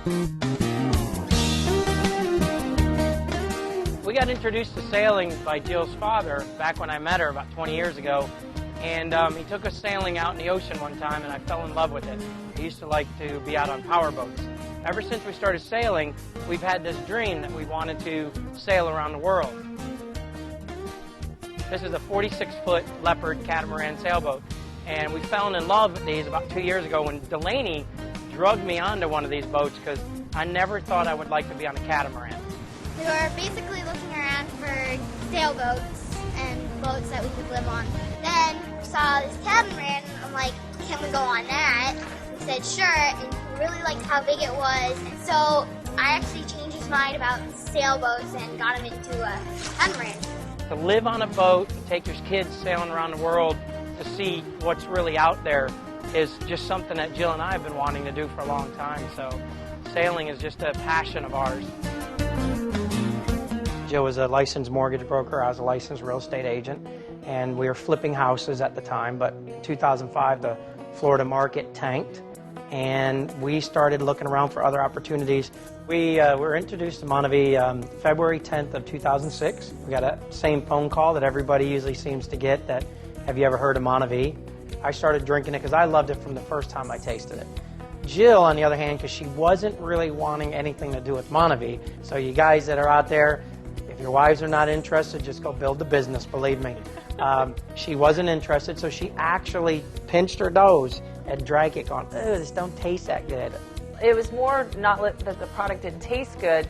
We got introduced to sailing by Jill's father back when I met her about 20 years ago, and he took us sailing out in the ocean one time, and I fell in love with it. I used to like to be out on power boats. Ever since we started sailing, we've had this dream that we wanted to sail around the world. This is a 46-foot Leopard catamaran sailboat, and we fell in love with these about 2 years ago when Delaney drugged me onto one of these boats because I never thought I would like to be on a catamaran. We were basically looking around for sailboats and boats that we could live on. Then we saw this catamaran, and I'm like, can we go on that? He said sure, and he really liked how big it was. And so I actually changed his mind about sailboats and got him into a catamaran. To live on a boat and take your kids sailing around the world to see what's really out there is just something that Jill and I have been wanting to do for a long time. So sailing is just a passion of ours. Jill was a licensed mortgage broker. I was a licensed real estate agent, and we were flipping houses at the time. But in 2005, the Florida market tanked, and we started looking around for other opportunities. We were introduced to Monavie February 10th of 2006. We got a same phone call that everybody usually seems to get, that, have you ever heard of Monavie? I started drinking it because I loved it from the first time I tasted it. Jill, on the other hand, because she wasn't really wanting anything to do with Monavie. So you guys that are out there, if your wives are not interested, just go build the business, believe me. She wasn't interested, so she actually pinched her nose and drank it going, oh, this don't taste that good. It was more not that the product didn't taste good,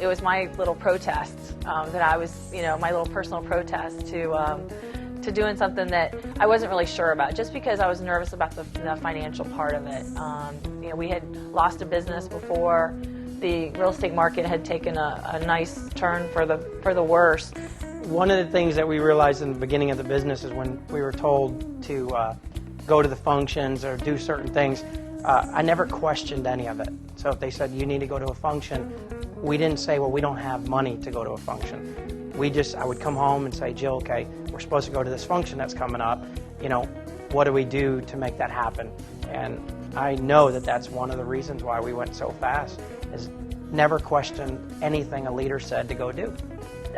it was my little protest, that I was, my little personal protest to doing something that I wasn't really sure about, just because I was nervous about the financial part of it. We had lost a business before. The real estate market had taken a nice turn for the worse. One of the things that we realized in the beginning of the business is when we were told to go to the functions or do certain things, I never questioned any of it. So if they said, you need to go to a function, we didn't say, well, we don't have money to go to a function. I would come home and say, Jill, okay, we're supposed to go to this function that's coming up. What do we do to make that happen? And I know that that's one of the reasons why we went so fast, is never question anything a leader said to go do.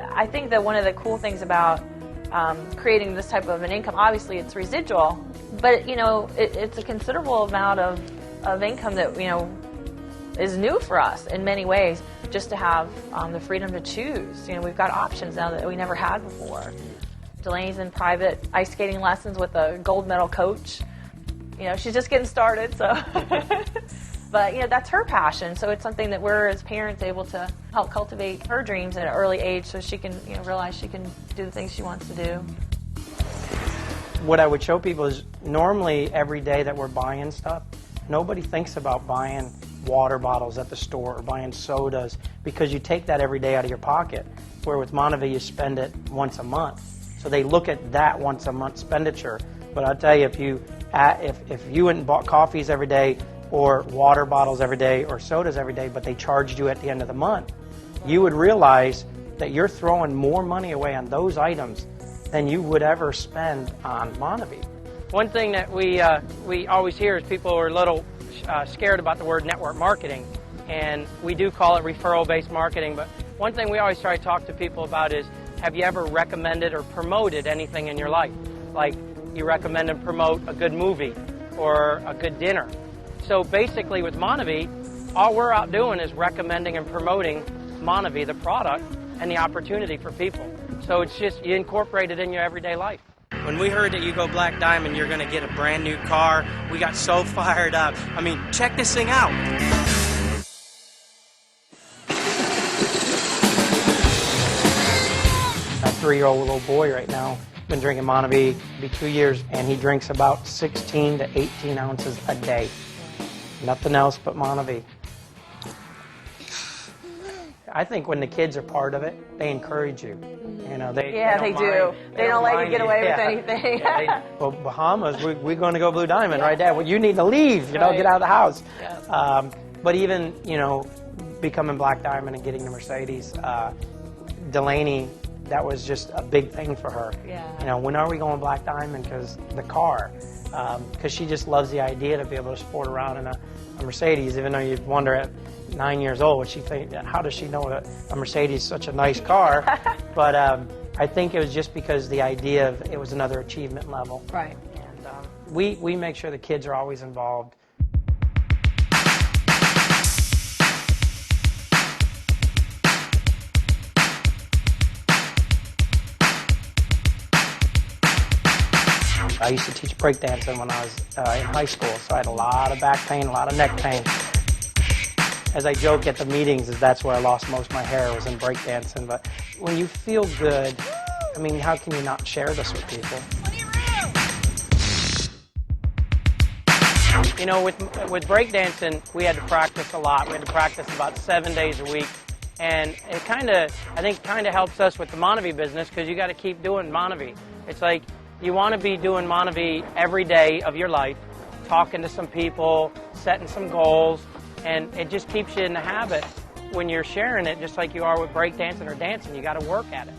I think that one of the cool things about creating this type of an income, obviously it's residual, but it's a considerable amount of income that is new for us in many ways, just to have the freedom to choose. We've got options now that we never had before. Delaney's in private ice skating lessons with a gold medal coach. She's just getting started, so. But that's her passion, so it's something that we're as parents able to help cultivate her dreams at an early age, so she can realize she can do the things she wants to do. What I would show people is normally every day that we're buying stuff, nobody thinks about buying water bottles at the store or buying sodas, because you take that every day out of your pocket. Where with Monavie you spend it once a month, so they look at that once a month expenditure. But I'll tell you, if you went and bought coffees every day, or water bottles every day, or sodas every day, but they charged you at the end of the month, you would realize that you're throwing more money away on those items than you would ever spend on Monavie. One thing that we always hear is people are a little scared about the word network marketing, and we do call it referral-based marketing, but one thing we always try to talk to people about is, have you ever recommended or promoted anything in your life? Like you recommend and promote a good movie or a good dinner. So basically with Monavie, all we're out doing is recommending and promoting Monavie, the product, and the opportunity for people. So it's just, you incorporate it in your everyday life. When we heard that you go Black Diamond, you're going to get a brand new car, we got so fired up. I mean, check this thing out. A 3-year-old little boy right now, been drinking Monavie, be 2 years, and he drinks about 16 to 18 ounces a day. Nothing else but Monavie. I think when the kids are part of it, they encourage you. They do. They don't let you get away with anything. Well, Bahamas, we're going to go Blue Diamond right there. Well, you need to leave, get out of the house. Yeah. But even, becoming Black Diamond and getting the Mercedes, Delaney, that was just a big thing for her. Yeah. When are we going Black Diamond? Because the car. because she just loves the idea to be able to sport around in a Mercedes, even though you'd wonder at 9 years old what she think, how does she know that a Mercedes is such a nice car? But I think it was just because the idea of it was another achievement level. Right. And we make sure the kids are always involved. I used to teach breakdancing when I was in high school, so I had a lot of back pain, a lot of neck pain. As I joke at the meetings, that's where I lost most of my hair, was in breakdancing. But when you feel good, I mean, how can you not share this with people? You know, with breakdancing, we had to practice a lot. We had to practice about 7 days a week. And it I think helps us with the Monavie business, because you got to keep doing Monavie. It's like, you want to be doing Monavie every day of your life, talking to some people, setting some goals, and it just keeps you in the habit. When you're sharing it, just like you are with breakdancing or dancing, you got to work at it.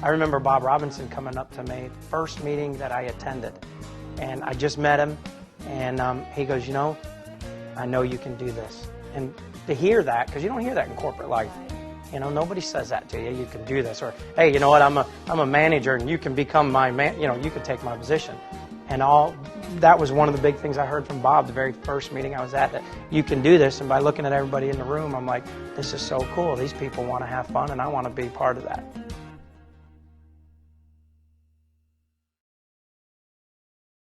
I remember Bob Robinson coming up to me, first meeting that I attended, and I just met him, and he goes, you know you can do this. And to hear that, because you don't hear that in corporate life. You know, nobody says that to you. You can do this, or hey, you know what? I'm a manager, and you can become my man. You know, you can take my position. And that was one of the big things I heard from Bob the very first meeting I was at. That you can do this, and by looking at everybody in the room, I'm like, this is so cool. These people want to have fun, and I want to be part of that.